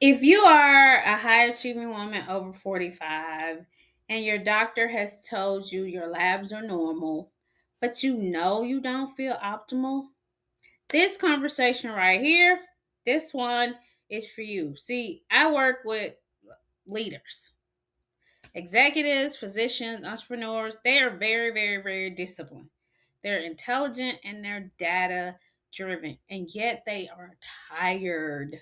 If you are a high achieving woman over 45 and your doctor has told you your labs are normal, but you know you don't feel optimal, this conversation right here, this one is for you. See, I work with leaders, executives, physicians, entrepreneurs. They are very, very, very disciplined. They're intelligent and they're data driven, and yet they are tired.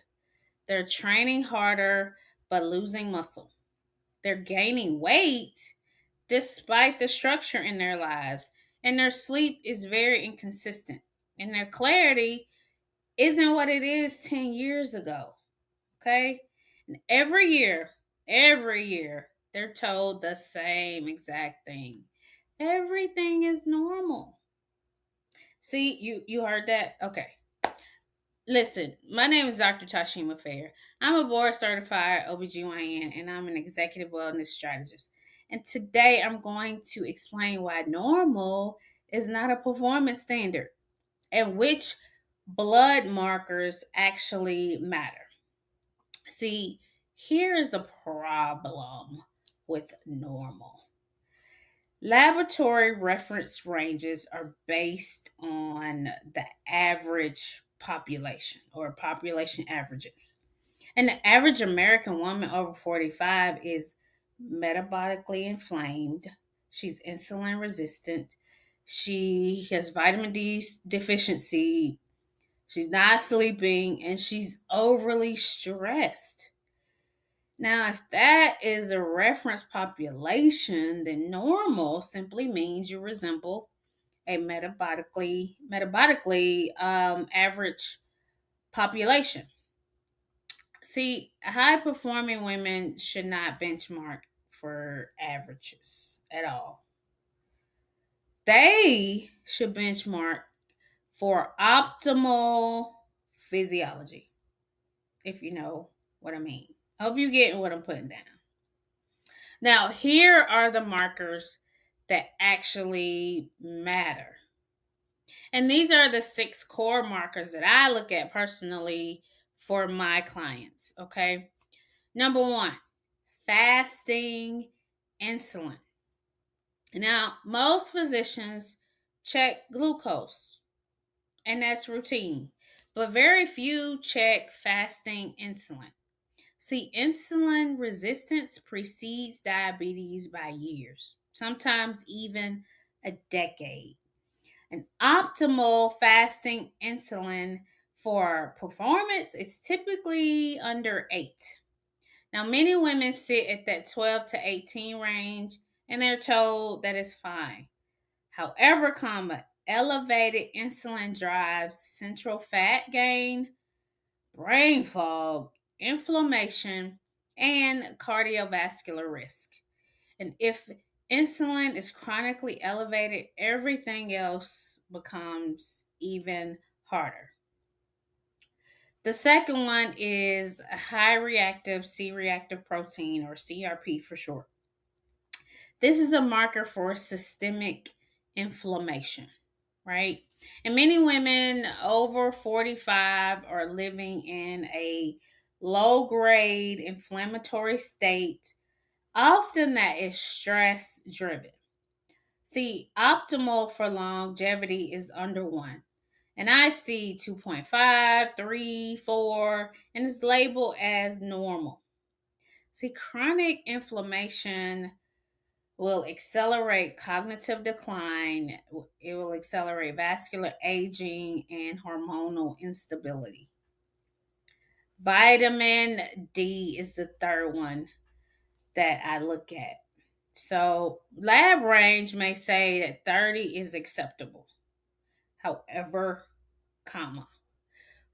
They're training harder but losing muscle. They're gaining weight despite the structure in their lives, and their sleep is very inconsistent, and their clarity isn't what it is 10 years ago. Okay? And every year, they're told the same exact thing. Everything is normal. See, you heard that? Okay. Listen, my name is Dr. Tashima Fair. I'm a board certified OBGYN and I'm an executive wellness strategist. And today I'm going to explain why normal is not a performance standard and which blood markers actually matter. See, here is the problem with normal. Laboratory reference ranges are based on the average population or population averages. And the average American woman over 45 is metabolically inflamed. She's insulin resistant. She has vitamin D deficiency. She's not sleeping and she's overly stressed. Now, if that is a reference population, then normal simply means you resemble a metabolically average population. See, high performing women should not benchmark for averages at all. They should benchmark for optimal physiology, if you know what I mean. I hope you get what I'm putting down. Now, here are the markers that actually matter. And these are the six core markers that I look at personally for my clients. Okay. Number one, fasting insulin. Now, most physicians check glucose, and that's routine, but very few check fasting insulin. See, insulin resistance precedes diabetes by years, sometimes even a decade. An optimal fasting insulin for performance is typically under 8. Now, many women sit at that 12 to 18 range and they're told that it's fine. However, elevated insulin drives central fat gain, brain fog, inflammation, and cardiovascular risk. And if insulin is chronically elevated, everything else becomes even harder. The second one is a high reactive C reactive protein, or CRP for short. This is a marker for systemic inflammation, right? And many women over 45 are living in a low grade inflammatory state. Often that is stress driven. See, optimal for longevity is under 1. And I see 2.5, 3, 4, and it's labeled as normal. See, chronic inflammation will accelerate cognitive decline, it will accelerate vascular aging and hormonal instability. Vitamin D is the third one that I look at. So, lab range may say that 30 is acceptable. However, comma,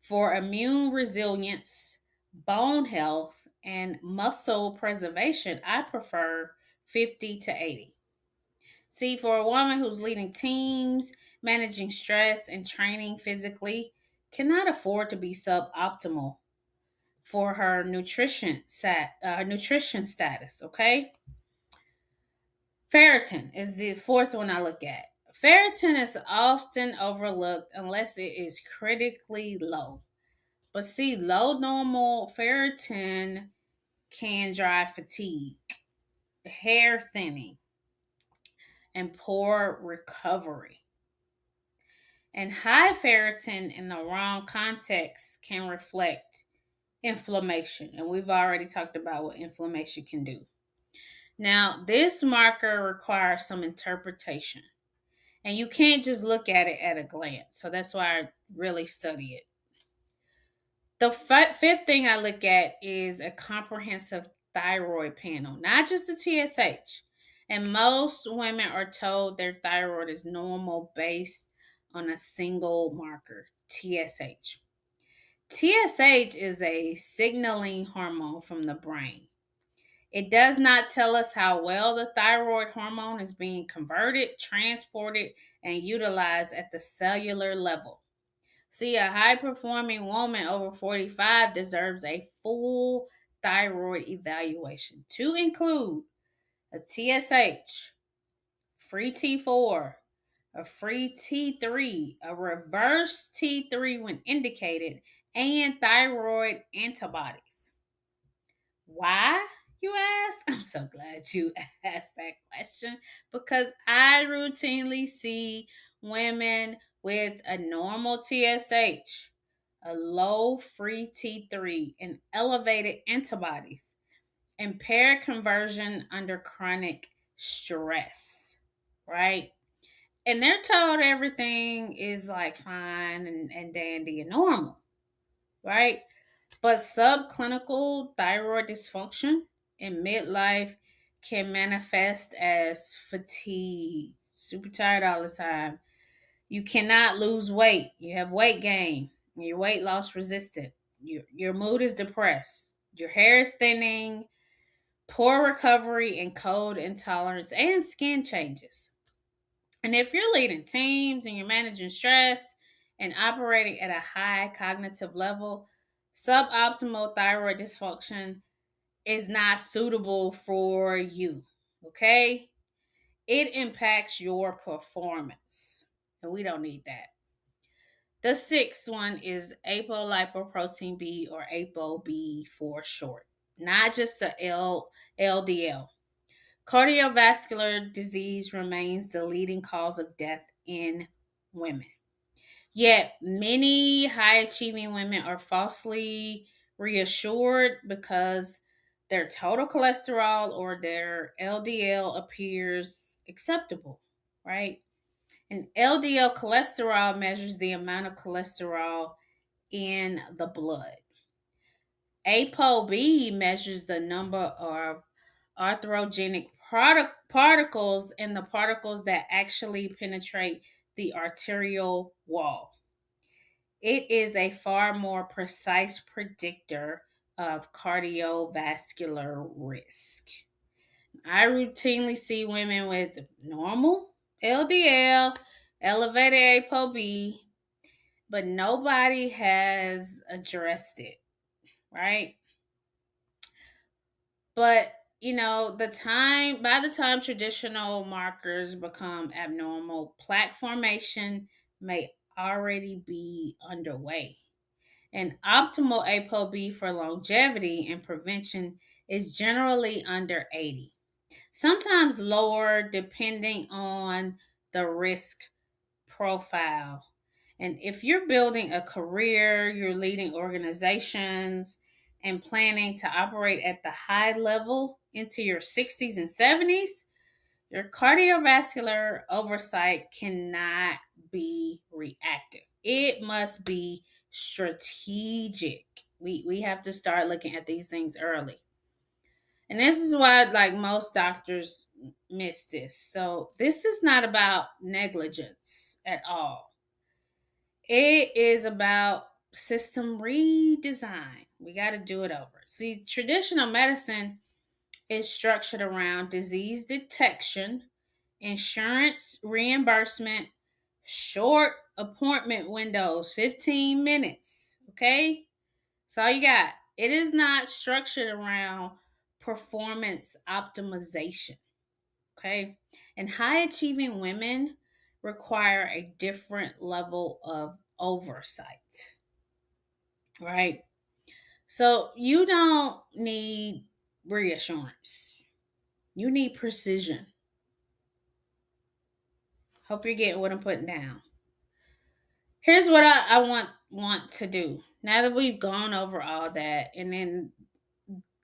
for immune resilience, bone health, and muscle preservation, I prefer 50 to 80. See, for a woman who's leading teams, managing stress, and training physically, cannot afford to be suboptimal for her nutrition status. Okay, Ferritin is the fourth one I look at. Ferritin is often overlooked unless it is critically low. But see, low normal ferritin can drive fatigue, hair thinning, and poor recovery. And high ferritin in the wrong context can reflect inflammation. And we've already talked about what inflammation can do. Now, this marker requires some interpretation. And you can't just look at it at a glance. So that's why I really study it. The fifth thing I look at is a comprehensive thyroid panel, not just the TSH. And most women are told their thyroid is normal based on a single marker, TSH. TSH is a signaling hormone from the brain. It does not tell us how well the thyroid hormone is being converted, transported, and utilized at the cellular level. See, a high performing woman over 45 deserves a full thyroid evaluation to include a TSH, free T4, a free T3, a reverse T3 when indicated, and thyroid antibodies. Why, you ask? I'm so glad you asked that question because I routinely see women with a normal TSH, a low free T3, and elevated antibodies, impaired conversion under chronic stress, right? And they're told everything is like fine and dandy and normal, right? But subclinical thyroid dysfunction in midlife can manifest as fatigue, super tired all the time. You cannot lose weight. You have weight gain. Your weight loss resistant. Your mood is depressed. Your hair is thinning, poor recovery and cold intolerance, and skin changes. And if you're leading teams and you're managing stress and operating at a high cognitive level, suboptimal thyroid dysfunction is not suitable for you. Okay? It impacts your performance. And we don't need that. The sixth one is apolipoprotein B or ApoB for short, not just a LDL. Cardiovascular disease remains the leading cause of death in women. Yet, many high achieving women are falsely reassured because their total cholesterol or their LDL appears acceptable, right? And LDL cholesterol measures the amount of cholesterol in the blood. ApoB measures the number of arthrogenic particles and the particles that actually penetrate the arterial wall. It is a far more precise predictor of cardiovascular risk. I routinely see women with normal LDL, elevated ApoB, but nobody has addressed it, right? But by the time traditional markers become abnormal, plaque formation may already be underway. And optimal ApoB for longevity and prevention is generally under 80, sometimes lower depending on the risk profile. And if you're building a career, you're leading organizations, and planning to operate at the high level into your 60s and 70s, your cardiovascular oversight cannot be reactive. It must be strategic. We have to start looking at these things early. And this is why like most doctors miss this. So this is not about negligence at all. It is about system redesign. We got to do it over. See, traditional medicine is structured around disease detection, insurance reimbursement, short appointment windows, 15 minutes. Okay? That's all you got. It is not structured around performance optimization. Okay? And high achieving women require a different level of oversight. right? So you don't need reassurance. You need precision. Hope you're getting what I'm putting down. Here's what I want to do. Now that we've gone over all that, and then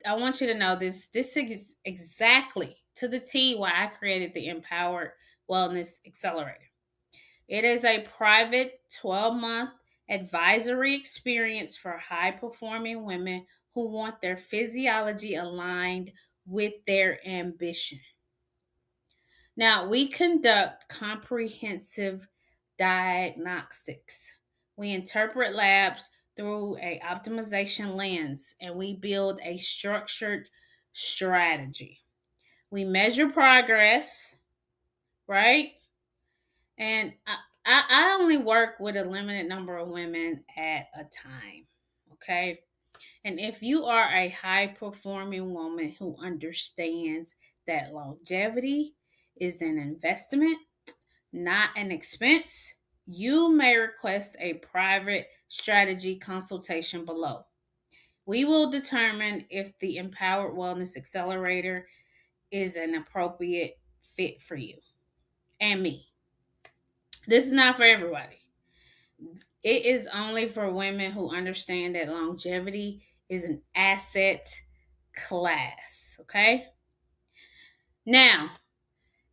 I want you to know this is exactly to the T why I created the Empowered Wellness Accelerator. It is a private 12-month advisory experience for high performing women who want their physiology aligned with their ambition. Now, we conduct comprehensive diagnostics. We interpret labs through a optimization lens and we build a structured strategy. We measure progress, right? And I only work with a limited number of women at a time. Okay. And if you are a high performing woman who understands that longevity is an investment, not an expense, you may request a private strategy consultation below. We will determine if the Empowered Wellness Accelerator is an appropriate fit for you and me. This is not for everybody. It is only for women who understand that longevity is an asset class. Okay? Now,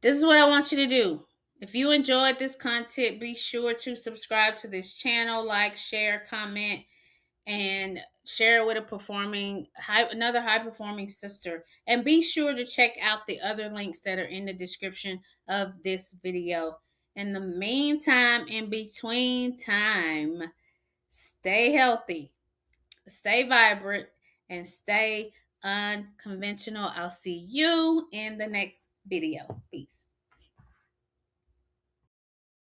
this is what I want you to do. If you enjoyed this content, be sure to subscribe to this channel, like, share, comment, and share it with another high performing sister. And be sure to check out the other links that are in the description of this video. In the meantime, in between time, stay healthy, stay vibrant, and stay unconventional. I'll see you in the next video. Peace.